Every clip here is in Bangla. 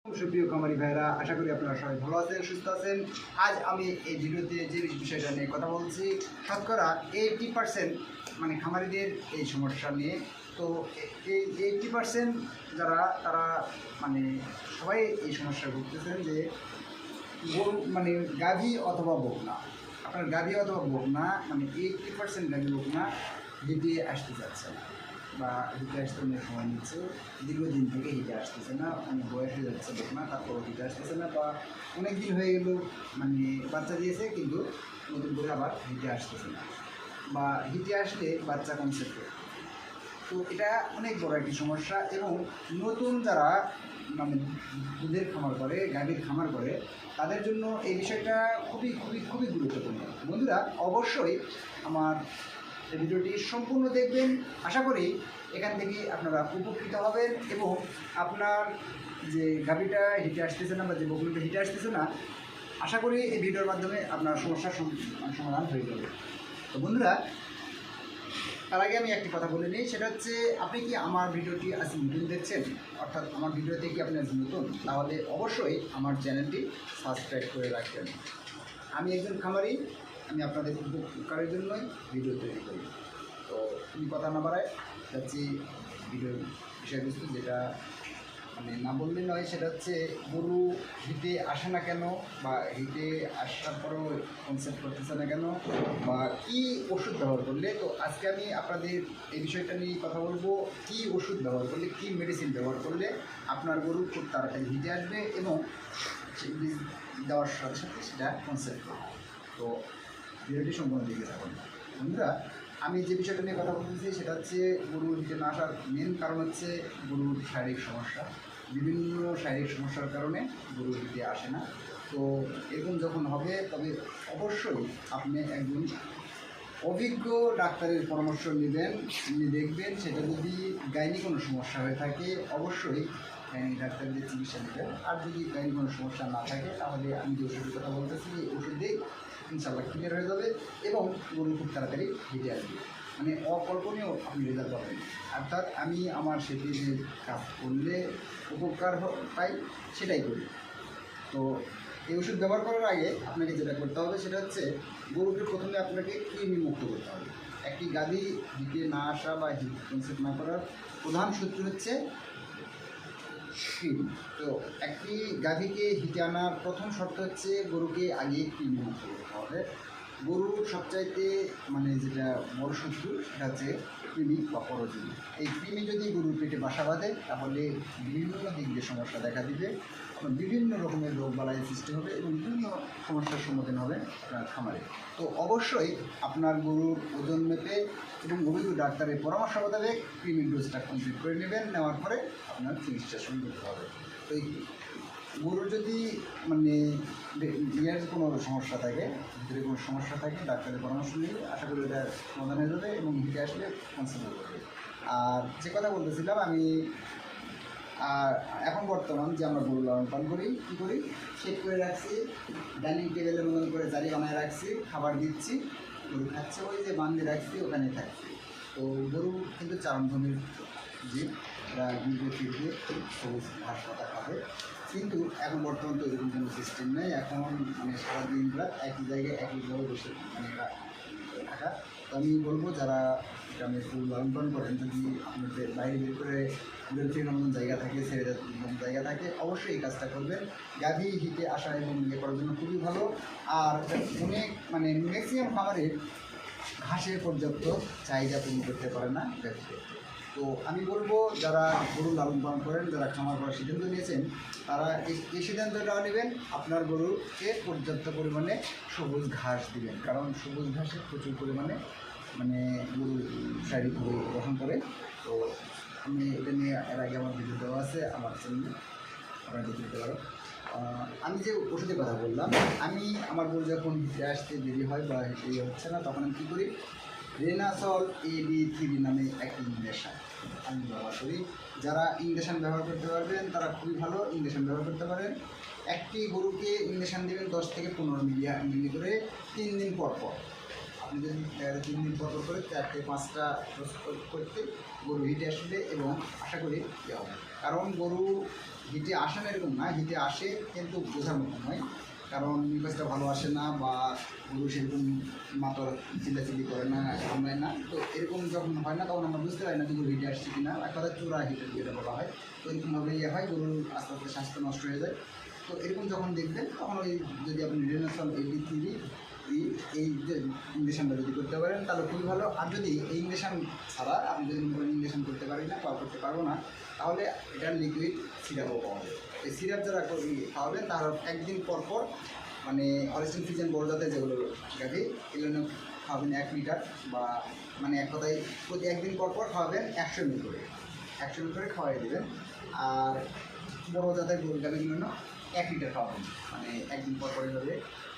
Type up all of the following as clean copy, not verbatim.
সুপ্রিয় খামারি ভাইরা, আশা করি আপনারা সবাই ভালো আছেন, সুস্থ আছেন। আজ আমি এই ভিডিওতে যে বিষয়টা নিয়ে কথা বলছি, শতকরা 80% মানে খামারিদের এই সমস্যা নিয়ে। তো এই 80% যারা তারা মানে সবাই এই সমস্যা ভুগতেছেন যে গরু মানে গাভী অথবা বকনা, আপনার গাভী অথবা বকনা মানে 80% গাভী বকনা হিটে আসতে যাচ্ছে না বা হিটে আসতে অনেক সময় নিচ্ছে, দীর্ঘদিন থেকে হিটে আসতেছে না, অনেক বয়স হয়ে যাচ্ছে বকনা, তারপর হিটে আসতেছে না বা অনেক দিন হয়ে গেল মানে বাচ্চা দিয়েছে কিন্তু নতুন করে আবার হিটে আসতেছে না বা হিটে আসলে বাচ্চা কনসেপ্ট। তো এটা অনেক বড় একটি সমস্যা এবং নতুন যারা মানে দুধের খামার করে, গাভীর খামার করে, তাদের জন্য এই বিষয়টা খুবই খুবই খুবই গুরুত্বপূর্ণ। বন্ধুরা, অবশ্যই আমার এই ভিডিওটি সম্পূর্ণ দেখবেন। আশা করি এখান থেকে আপনারা উপকৃত হবেন এবং আপনার যে গাভীটা হিটে আসতেছে না বা যে বকনাটা হিটে আসতেছে না, আশা করি এই ভিডিওর মাধ্যমে আপনার সমস্যার সমাধান হয়ে যাবে। তো বন্ধুরা, তার আগে আমি একটি কথা বলে নিই, সেটা হচ্ছে আপনি কি আমার ভিডিওটি আজ নতুন দেখছেন, অর্থাৎ আমার ভিডিওতে কি আপনি আজ নতুন, তাহলে অবশ্যই আমার চ্যানেলটি সাবস্ক্রাইব করে রাখবেন। আমি একজন খামারি, আমি আপনাদের উপকারের জন্যই ভিডিও তৈরি করি। তো তুমি কথা না বাড়ায় যাচ্ছি ভিডিওর বিষয়বস্তু, যেটা মানে না বললে নয়, সেটা হচ্ছে গরু হিটে আসে না কেন বা হিটে আসার পরেও কনসেপ্ট করতেছে না কেন বা কী ওষুধ ব্যবহার করলে। তো আজকে আমি আপনাদের এই বিষয়টা নিয়ে কথা বলবো, কী ওষুধ ব্যবহার করলে, কী মেডিসিন ব্যবহার করলে আপনার গরু খুব তাড়াতাড়ি হিটে আসবে এবং বীজ দেওয়ার সাথে সাথে সেটা কনসেপ্ট করবে। তো ভিডিওটি সম্পূর্ণ দিকে থাকুন। বন্ধুরা, আমি যে বিষয়টা নিয়ে কথা বলতেছি সেটা হচ্ছে গরুর হিটে না আসার মেন কারণ হচ্ছে গরুর শারীরিক সমস্যা। বিভিন্ন শারীরিক সমস্যার কারণে গরু হিটে আসে না। তো এরকম যখন হবে তবে অবশ্যই আপনি একজন অভিজ্ঞ ডাক্তারের পরামর্শ নেবেন, নিয়ে দেখবেন সেটা যদি গাইনি কোনো সমস্যা হয়ে থাকে অবশ্যই গাইনি ডাক্তারদের চিকিৎসা নেবেন। আর যদি গাইনি কোনো সমস্যা না থাকে তাহলে আমি যে ওষুধের কথা বলতেছি এই ওষুধ দিয়ে ইনশাল্লাহ ক্লিয়ার হয়ে যাবে এবং গরু খুব তাড়াতাড়ি হেঁটে আসবে, মানে অকল্পনীয় আপনি রেজাল্ট পাবেন। অর্থাৎ আমি আমার সেটি যে কাজ করলে উপকার পাই সেটাই করি। তো এই ওষুধ ব্যবহার করার আগে আপনাকে যেটা করতে হবে সেটা হচ্ছে গরুকে প্রথমে আপনাকে কৃমি মুক্ত করতে হবে। একটি গাভী হিটে না আসা বা হিট কনসেপ্ট না করার প্রধান সূত্র হচ্ছে কৃমি। তো একটি গাভীকে হিটে আনার প্রথম শর্ত হচ্ছে গরুকে আগে কৃমি মুক্ত করতে হবে। গরুর সবচাইতে মানে যেটা বড় শত্রু সেটা হচ্ছে কৃমি বা পরজীবী। এই কৃমি যদি গরুর পেটে বাসা বাঁধে তাহলে বিভিন্ন দিক দিয়ে সমস্যা দেখা দিবে, বিভিন্ন রকমের রোগ বালাই সৃষ্টি হবে এবং বিভিন্ন সমস্যার সম্মুখীন হবে আপনার খামারে। তো অবশ্যই আপনার গরুর ওজন মেপে এবং অভিজ্ঞ ডাক্তারের পরামর্শ মোতাবেক কৃমির ডোজটা কমপ্লিট করে নেবেন। নেওয়ার পরে আপনার চিকিৎসা শুরু করতে হবে। তো এই গরুর যদি মানে ইয়ার কোনো সমস্যা থাকে, ভিতরে কোনো সমস্যা থাকে, ডাক্তারের পরামর্শ নিয়ে আশা করি এটা সমাধান হয়ে যাবে এবং হিটে আসলে কনসিডার করবে। আর যে কথা বলতেছিলাম আমি, আর এখন বর্তমান যে আমরা গরু লালন পালন করি, কী করি, সেট করে রাখছি, ডাইনিং টেবিলের মতন করে জারি বানায় রাখছি, খাবার দিচ্ছি, গরু খাচ্ছে, ওই যে বান্ধে রাখছি ওখানে থাকছি। তো গরু কিন্তু চারণভূমির জীব, এরা ঘুরবে ফিরবে, সবুজ ঘাস পাতা খাবে। কিন্তু এখন বর্তমান তো এরকম কোনো সিস্টেম নেই, এখন মানে সারাদিন রাত একই জায়গায় একইভাবে বসে মানে থাকা। তো আমি বলবো যারা গ্রামে গরু লালন পালন করেন, যদি আপনাদের বাইরে বের করে মতন জায়গা থাকে, ছেড়ে জায়গা থাকে, অবশ্যই এই কাজটা করবেন। গাভী হিটে আসা এবং ইয়ে করার জন্য খুবই ভালো। আর অনেক মানে ম্যাক্সিমাম খামারে ঘাসের পর্যাপ্ত চাহিদা পূরণ করতে পারে না ব্যক্তি। তো আমি বলবো যারা গরু লালন পালন করেন, যারা খামার করার সিদ্ধান্ত নিয়েছেন, তারা এই সিদ্ধান্তটাও নেবেন, আপনার গরুকে পর্যাপ্ত পরিমাণে সবুজ ঘাস দিবেন, কারণ সবুজ ঘাসে প্রচুর পরিমাণে মানে গরু শারীরিকভাবে গ্রহণ করে। তো আমি এটা নিয়ে এর আগে আমার ভিডিও দেওয়া আছে আমার চ্যানেলে, আপনারা দেখে নিতে পারো। আমি যে ওষুধের কথা বললাম, আমি আমার গরু যখন হিটে আসতে দেরি হয় বা হিটে হচ্ছে না, তখন আমি কী করি, রেনাসল AB3 নামে একটি ইঞ্জেকশন আমি ব্যবহার করি। যারা ইঞ্জেকশন ব্যবহার করতে পারবেন তারা খুবই ভালো, ইঞ্জেকশন ব্যবহার করতে পারেন। একটি গরুকে ইঞ্জেকশন দেবেন 10 থেকে 15 মিলি করে 3 দিন পর পর। আপনি যদি 3 দিন পর করে 4 থেকে 5টা ডোজ করতে গরু হিটে আসবে এবং আশা করি ইয়ে হবে। কারণ গরু হিটে আসে না এরকম না, হিটে আসে কিন্তু বোঝার মতো নয়। কারণ নিউজটা ভালো আসে না বা গরু সেরকম মাতর চিল্লাচিল্লি করে না, সামলায় না। তো এরকম যখন হয় না তখন আমরা বুঝতে পারি না যে গরু হিটে আসছে কিনা, এক কথা চূড়া হিটের যেটা বলা হয়। তো এরকমভাবে ইয়ে হয়, গরুর আস্তে আস্তে স্বাস্থ্য নষ্ট হয়ে যায়। তো এরকম যখন দেখবেন তখন ওই যদি আপনি রেনাসল 83 এই যে ইঞ্জেকশনটা যদি করতে পারেন তাহলে খুবই ভালো। আর যদি এই ইঞ্জেকশন ছাড়া আপনি যদি মনে করেন ইঞ্জেকশন করতে পারি না বা করতে পারবো না, তাহলে এটার লিকুইড সিরাপও পাওয়া যায়। এই সিরাপ যারা খাওয়াবেন তার একদিন পর পর মানে অরিজিন ফিজেন বড় জাতের যেগুলো গাভি এগুলো খাওয়াবেন 1 লিটার বা মানে এক কথায় প্রতি একদিন পর পর খাওয়াবেন 100 ml করে, 100 ml করে খাওয়াই দেবেন। আর বড় জাতের গরু গাভিগুলো 1 লিটার খাওয়াবেন, মানে একদিন পর পর এভাবে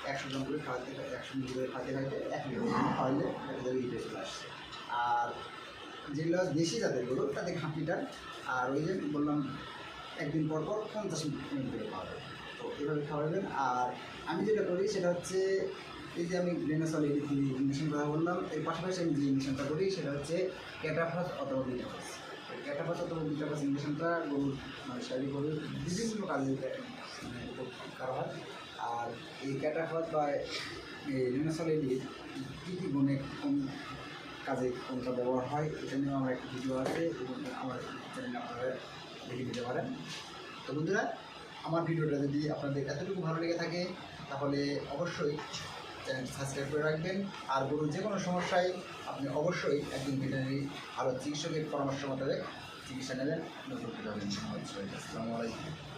100 জন করে খাওয়াতে 100 ml করে খাওয়াতে 1 লিটার খাওয়াইলে একটা হিটে চলে আসছে। আর যেগুলো দেশি জাতের গরু তাদের 1/2 লিটার, আর ওই যে বললাম একদিন পর পর 50 ml করে খাওয়াবেন। তো এভাবে খাওয়াবেন। আর আমি যেটা করি সেটা হচ্ছে এই যে আমি রেনাসল 83 ইঞ্জেকশন কথা বললাম, এর পাশাপাশি আমি যে ইঞ্জেকশনটা করি সেটা হচ্ছে ক্যাটাফাস অথবা বিটাফাস। ক্যাটাফাস অথবা বিটাফাস ইঞ্জেকশনটা গরুর মানে শারীরিক গরুর বিভিন্ন কাজে করা হয়। আর এই ক্যাটাফাস বা এই রেনাসল 83 কী কী গুণে কোন কাজে কোনটা ব্যবহার হয় এটা নিয়েও আমার একটা ভিডিও আছে এবং আমার চ্যানেলে আপনারা দেখে দিতে পারেন। তো বন্ধুরা, আমার ভিডিওটা যদি আপনাদের এতটুকু ভালো লেগে থাকে তাহলে অবশ্যই চ্যানেল সাবস্ক্রাইব করে রাখবেন। আর গরুর যে কোনো সমস্যায় আপনি অবশ্যই একজন ভেটেরিনারি ভালো চিকিৎসকের পরামর্শ মোতাবেক চিকিৎসা নেবেন। নতুন আসসালামু আলাইকুম।